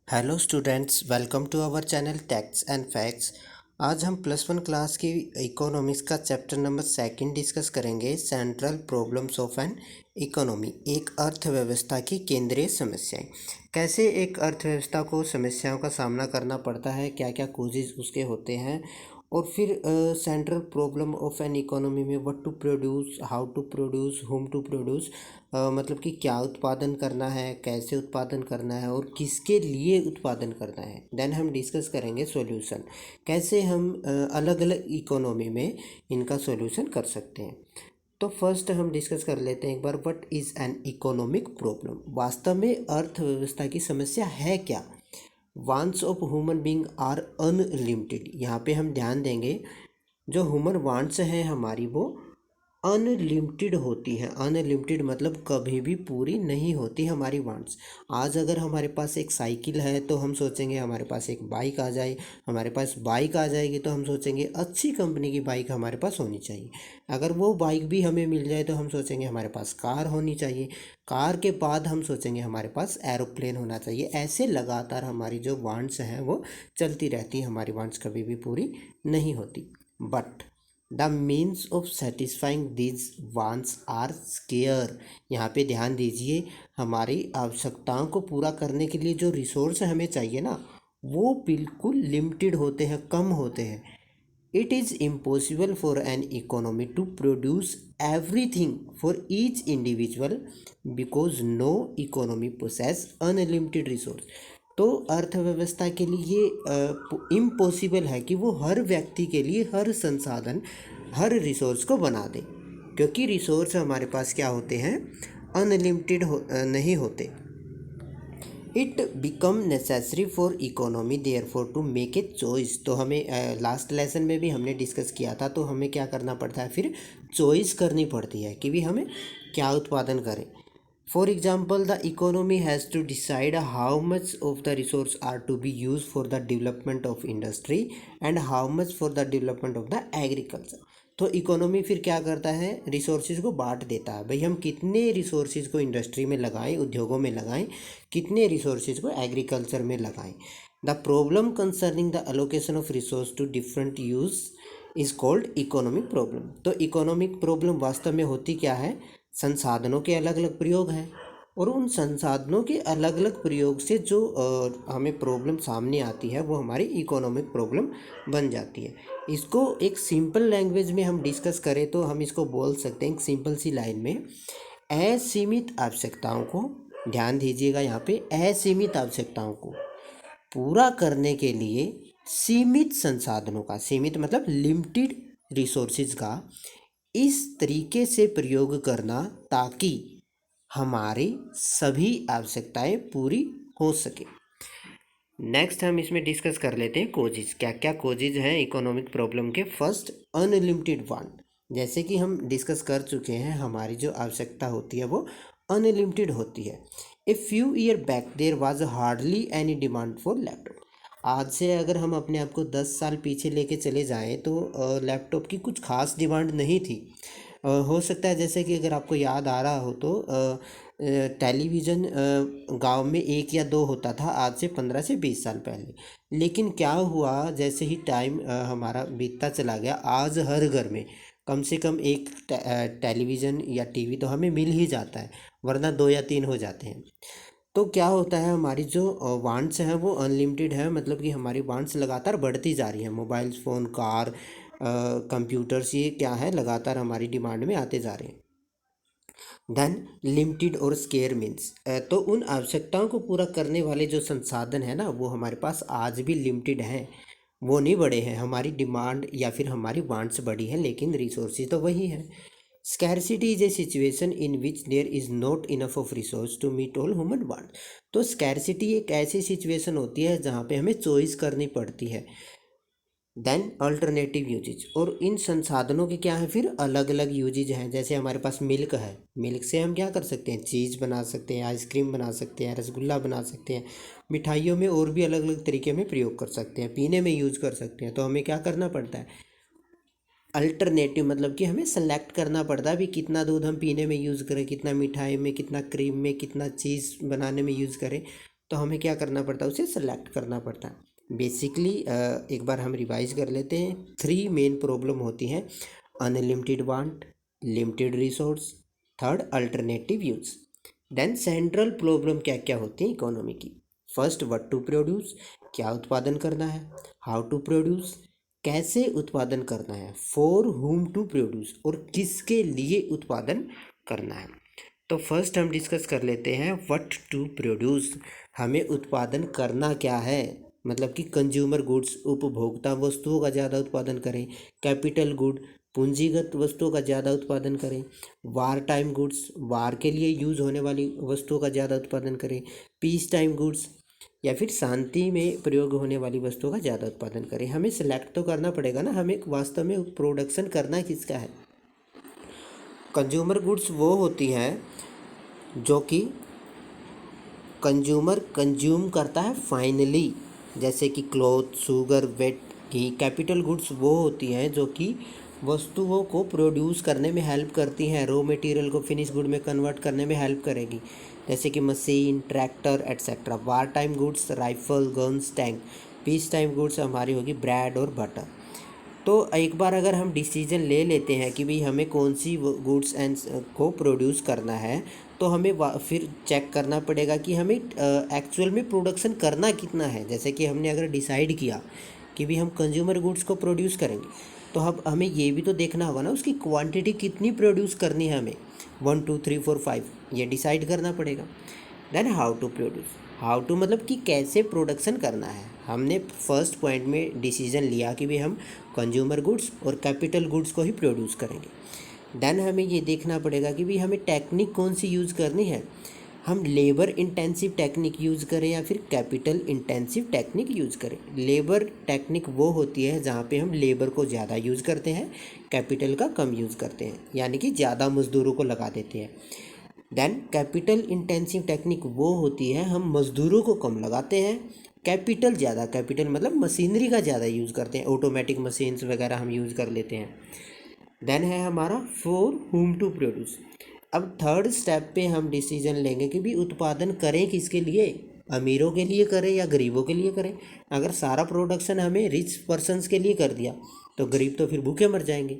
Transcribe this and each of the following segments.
Hello students, welcome to our channel tax and facts. आज हम +1 class की economics का चैप्टर नंबर 2 डिस्कस करेंगे। Central problems of an economy, एक अर्थव्यवस्था की केंद्रीय समस्याएं। कैसे एक अर्थव्यवस्था को समस्याओं का सामना करना पड़ता है, क्या क्या कोजेज उसके होते हैं, और फिर central problem of an economy में what to produce, how to produce, whom to produce, मतलब कि क्या उत्पादन करना है, कैसे उत्पादन करना है और किसके लिए उत्पादन करना है। देन हम डिस्कस करेंगे सॉल्यूशन, कैसे हम अलग अलग इकोनॉमी में इनका सॉल्यूशन कर सकते हैं। तो फर्स्ट हम डिस्कस कर लेते हैं एक बार, what is an economic problem. वास्तव में अर्थव्यवस्था की समस्या है क्या। Wants of human being are unlimited. यहाँ पे हम ध्यान देंगे, जो ह्यूमन वांट्स हैं हमारी, वो अनलिमिटेड होती है। अनलिमिटेड मतलब कभी भी पूरी नहीं होती हमारी वांट्स। आज अगर हमारे पास एक साइकिल है तो हम सोचेंगे हमारे पास एक बाइक आ जाए, हमारे पास बाइक आ जाएगी तो हम सोचेंगे अच्छी कंपनी की बाइक हमारे पास होनी चाहिए। अगर वो बाइक भी हमें मिल जाए तो हम सोचेंगे हमारे पास कार होनी चाहिए। कार के बाद हम सोचेंगे हमारे पास एरोप्लेन होना चाहिए। ऐसे लगातार हमारी जो वांट्स हैं वो चलती रहती हैं, हमारी वांट्स कभी भी पूरी नहीं होती। But the means of satisfying these wants are scarce. यहाँ पे ध्यान दीजिए, हमारी आवश्यकताओं को पूरा करने के लिए जो रिसोर्स हमें चाहिए ना, वो बिल्कुल लिमिटेड होते हैं, कम होते हैं। It is impossible for an economy to produce everything for each individual because no economy possess unlimited resource. तो अर्थव्यवस्था के लिए इम्पॉसिबल है कि वो हर व्यक्ति के लिए हर संसाधन, हर रिसोर्स को बना दे, क्योंकि रिसोर्स हमारे पास क्या होते हैं, अनलिमिटेड नहीं होते। It become necessary for economy therefore to make a choice. तो हमें लास्ट लेसन में भी हमने डिस्कस किया था, तो हमें क्या करना पड़ता है, फिर चॉइस करनी पड़ती है कि भी हमें क्या उत्पादन करें। For example, the economy has to decide how much of the resource are to be use for the development of industry and how much for the development of the agriculture. तो इकोनॉमी फिर क्या करता है, resources को बांट देता है। भाई हम कितने रिसोर्सेज को इंडस्ट्री में लगाएं, उद्योगों में लगाएं, कितने रिसोर्सेज को एग्रीकल्चर में लगाएं। The problem concerning the allocation of resource to different use is called economic problem. तो इकोनॉमिक प्रॉब्लम वास्तव में होती क्या है, संसाधनों के अलग अलग प्रयोग हैं, और उन संसाधनों के अलग अलग प्रयोग से जो हमें प्रॉब्लम सामने आती है वो हमारी इकोनॉमिक प्रॉब्लम बन जाती है। इसको एक सिंपल लैंग्वेज में हम डिस्कस करें तो हम इसको बोल सकते हैं एक सिंपल सी लाइन में, असीमित आवश्यकताओं को, ध्यान दीजिएगा यहाँ पे, असीमित आवश्यकताओं को पूरा करने के लिए सीमित संसाधनों का, सीमित मतलब लिमिटेड रिसोर्सेज का इस तरीके से प्रयोग करना ताकि हमारी सभी आवश्यकताएं पूरी हो सके। नेक्स्ट हम इसमें डिस्कस कर लेते हैं कोजिज, क्या क्या कोजिज हैं इकोनॉमिक प्रॉब्लम के। First, unlimited want. जैसे कि हम डिस्कस कर चुके हैं, हमारी जो आवश्यकता होती है वो अनलिमिटेड होती है। A few year back there was hardly any demand for laptop. आज से अगर हम अपने आप को 10 साल पीछे लेके चले जाएं तो लैपटॉप की कुछ खास डिमांड नहीं थी। हो सकता है जैसे कि अगर आपको याद आ रहा हो तो टेलीविज़न गांव में एक या दो होता था, आज से 15 से 20 साल पहले। लेकिन क्या हुआ, जैसे ही टाइम हमारा बीतता चला गया, आज हर घर में कम से कम एक टेलीविज़न या टीवी तो हमें मिल ही जाता है, वरना 2 या 3 हो जाते हैं। तो क्या होता है, हमारी जो वांट्स हैं वो अनलिमिटेड है, मतलब कि हमारी वांट्स लगातार बढ़ती जा रही हैं। मोबाइल फ़ोन, कार, कंप्यूटर्स, ये क्या है, लगातार हमारी डिमांड में आते जा रहे हैं। देन लिमिटेड और स्केयर मीन्स, तो उन आवश्यकताओं को पूरा करने वाले जो संसाधन है ना, वो हमारे पास आज भी लिमिटेड हैं, वो नहीं बढ़े हैं। हमारी डिमांड या फिर हमारी वांट्स बढ़ी है, लेकिन रिसोर्सेज तो वही है। Scarcity is a situation in which there is not enough of resource to meet all human want. तो स्कैरसिटी एक ऐसी सिचुएशन होती है जहाँ पे हमें चॉइस करनी पड़ती है। देन अल्टरनेटिव यूजेज, और इन संसाधनों के क्या है, फिर अलग अलग यूजेज हैं। जैसे हमारे पास मिल्क है, मिल्क से हम क्या कर सकते हैं, चीज़ बना सकते हैं, आइसक्रीम बना सकते हैं, रसगुल्ला बना सकते हैं, मिठाइयों में और भी अलग अलग तरीके में प्रयोग कर सकते हैं, पीने में यूज कर सकते हैं। तो हमें क्या करना पड़ता है, अल्टरनेटिव, मतलब कि हमें सेलेक्ट करना पड़ता है भी कितना दूध हम पीने में यूज़ करें, कितना मिठाई में, कितना क्रीम में, कितना चीज़ बनाने में यूज़ करें। तो हमें क्या करना पड़ता है, उसे सेलेक्ट करना पड़ता है। बेसिकली एक बार हम रिवाइज कर लेते हैं। 3 मेन प्रॉब्लम होती हैं, unlimited want, limited resource, third alternative use. Then central problem क्या क्या होती है इकोनॉमी की। फर्स्ट, व्हाट टू प्रोड्यूस, क्या उत्पादन करना है। हाउ टू प्रोड्यूस, कैसे उत्पादन करना है। फॉर हुम टू प्रोड्यूस, और किसके लिए उत्पादन करना है। तो फर्स्ट हम डिस्कस कर लेते हैं व्हाट टू प्रोड्यूस, हमें उत्पादन करना क्या है। मतलब कि कंज्यूमर गुड्स, उपभोक्ता वस्तुओं का ज़्यादा उत्पादन करें। कैपिटल गुड, पूंजीगत वस्तुओं का ज़्यादा उत्पादन करें। वार टाइम गुड्स, वार के लिए यूज़ होने वाली वस्तुओं का ज़्यादा उत्पादन करें। पीस टाइम गुड्स, या फिर शांति में प्रयोग होने वाली वस्तुओं का ज़्यादा उत्पादन करें। हमें सिलेक्ट तो करना पड़ेगा ना, हमें वास्तव में प्रोडक्शन करना किसका है। कंज्यूमर गुड्स वो होती हैं जो कि कंज्यूमर कंज्यूम करता है फाइनली, जैसे कि क्लॉथ, शुगर, वेट, घी। कैपिटल गुड्स वो होती हैं जो कि वस्तुओं को प्रोड्यूस करने में हेल्प करती हैं, रॉ मटेरियल को फिनिश गुड में कन्वर्ट करने में हेल्प करेगी, जैसे कि machine, tractor etcetera. War time goods, rifle, guns, tank. Peace time goods हमारी होगी ब्रेड और बटर। तो एक बार अगर हम डिसीजन ले लेते हैं कि भाई हमें कौन सी गुड्स एंड को प्रोड्यूस करना है, तो हमें फिर चेक करना पड़ेगा कि हमें एक्चुअल में प्रोडक्शन करना कितना है। जैसे कि हमने अगर डिसाइड किया कि भाई हम कंज्यूमर गुड्स को प्रोड्यूस करेंगे, तो अब हमें ये भी तो देखना होगा ना उसकी क्वांटिटी कितनी प्रोड्यूस करनी है हमें। 1 2 3 4 5 ये डिसाइड करना पड़ेगा। Then how to produce, how to मतलब कि कैसे प्रोडक्शन करना है। हमने फर्स्ट पॉइंट में डिसीजन लिया कि भाई हम कंज्यूमर गुड्स और कैपिटल गुड्स को ही प्रोड्यूस करेंगे। देन हमें ये देखना पड़ेगा कि भाई हमें टेक्निक कौन सी यूज़ करनी है। हम लेबर इंटेंसिव टेक्निक यूज़ करें या फिर कैपिटल इंटेंसिव टेक्निक यूज़ करें। लेबर टेक्निक वो होती है जहाँ पे हम लेबर को ज़्यादा यूज़ करते हैं, कैपिटल का कम यूज़ करते हैं, यानी कि ज़्यादा मज़दूरों को लगा देते हैं। देन कैपिटल इंटेंसिव टेक्निक वो होती है हम मज़दूरों को कम लगाते हैं, कैपिटल ज़्यादा, कैपिटल मतलब मशीनरी का ज़्यादा यूज़ करते हैं, ऑटोमेटिक मशीन्स वगैरह हम यूज़ कर लेते हैं। देन है हमारा फॉर हुम टू प्रोड्यूस। अब थर्ड स्टेप पे हम डिसीजन लेंगे कि भी उत्पादन करें किसके लिए, अमीरों के लिए करें या गरीबों के लिए करें। अगर सारा प्रोडक्शन हमें रिच पर्सनस के लिए कर दिया तो गरीब तो फिर भूखे मर जाएंगे।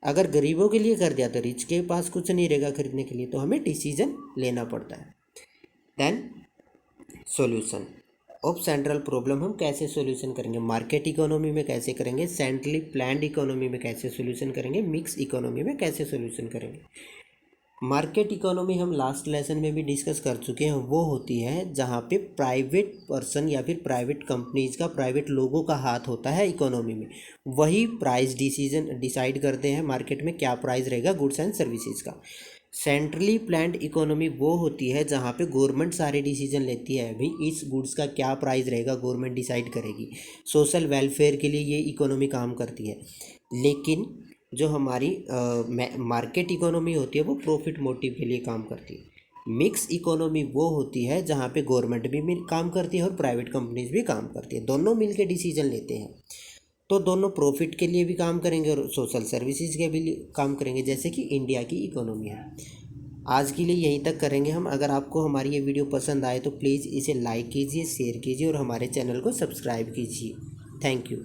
अगर गरीबों के लिए कर दिया तो रिच के पास कुछ नहीं रहेगा खरीदने के लिए, तो हमें डिसीजन लेना पड़ता है। Then solution of central problem, हम कैसे सॉल्यूशन करेंगे। मार्केट इकोनॉमी में कैसे करेंगे, सेंट्रली प्लान्ड इकोनॉमी में कैसे सॉल्यूशन करेंगे, मिक्स इकोनॉमी में कैसे सॉल्यूशन करेंगे। मार्केट इकोनॉमी हम लास्ट लेसन में भी डिस्कस कर चुके हैं। वो होती है जहाँ पे प्राइवेट पर्सन या फिर प्राइवेट कंपनीज का, प्राइवेट लोगों का हाथ होता है इकोनॉमी में। वही प्राइस डिसाइड करते हैं मार्केट में क्या प्राइस रहेगा गुड्स एंड सर्विसेज का। सेंट्रली प्लान्ड इकोनॉमी वो होती है जहाँ पे गवर्नमेंट सारे डिसीजन लेती है, भाई इस गुड्स का क्या प्राइस रहेगा गवर्नमेंट डिसाइड करेगी। सोशल वेलफेयर के लिए ये इकोनॉमी काम करती है। लेकिन जो हमारी मार्केट इकोनॉमी होती है वो प्रॉफिट मोटिव के लिए काम करती है। मिक्स इकोनॉमी वो होती है जहाँ पे गवर्नमेंट भी काम करती है और प्राइवेट कंपनीज भी काम करती है, दोनों मिलके डिसीजन लेते हैं। तो दोनों प्रॉफिट के लिए भी काम करेंगे और सोशल सर्विसेज के भी काम करेंगे, जैसे कि इंडिया की इकोनॉमी है। आज के लिए यहीं तक करेंगे हम। अगर आपको हमारी ये वीडियो पसंद आए तो प्लीज़ इसे लाइक कीजिए, शेयर कीजिए और हमारे चैनल को सब्सक्राइब कीजिए। Thank you.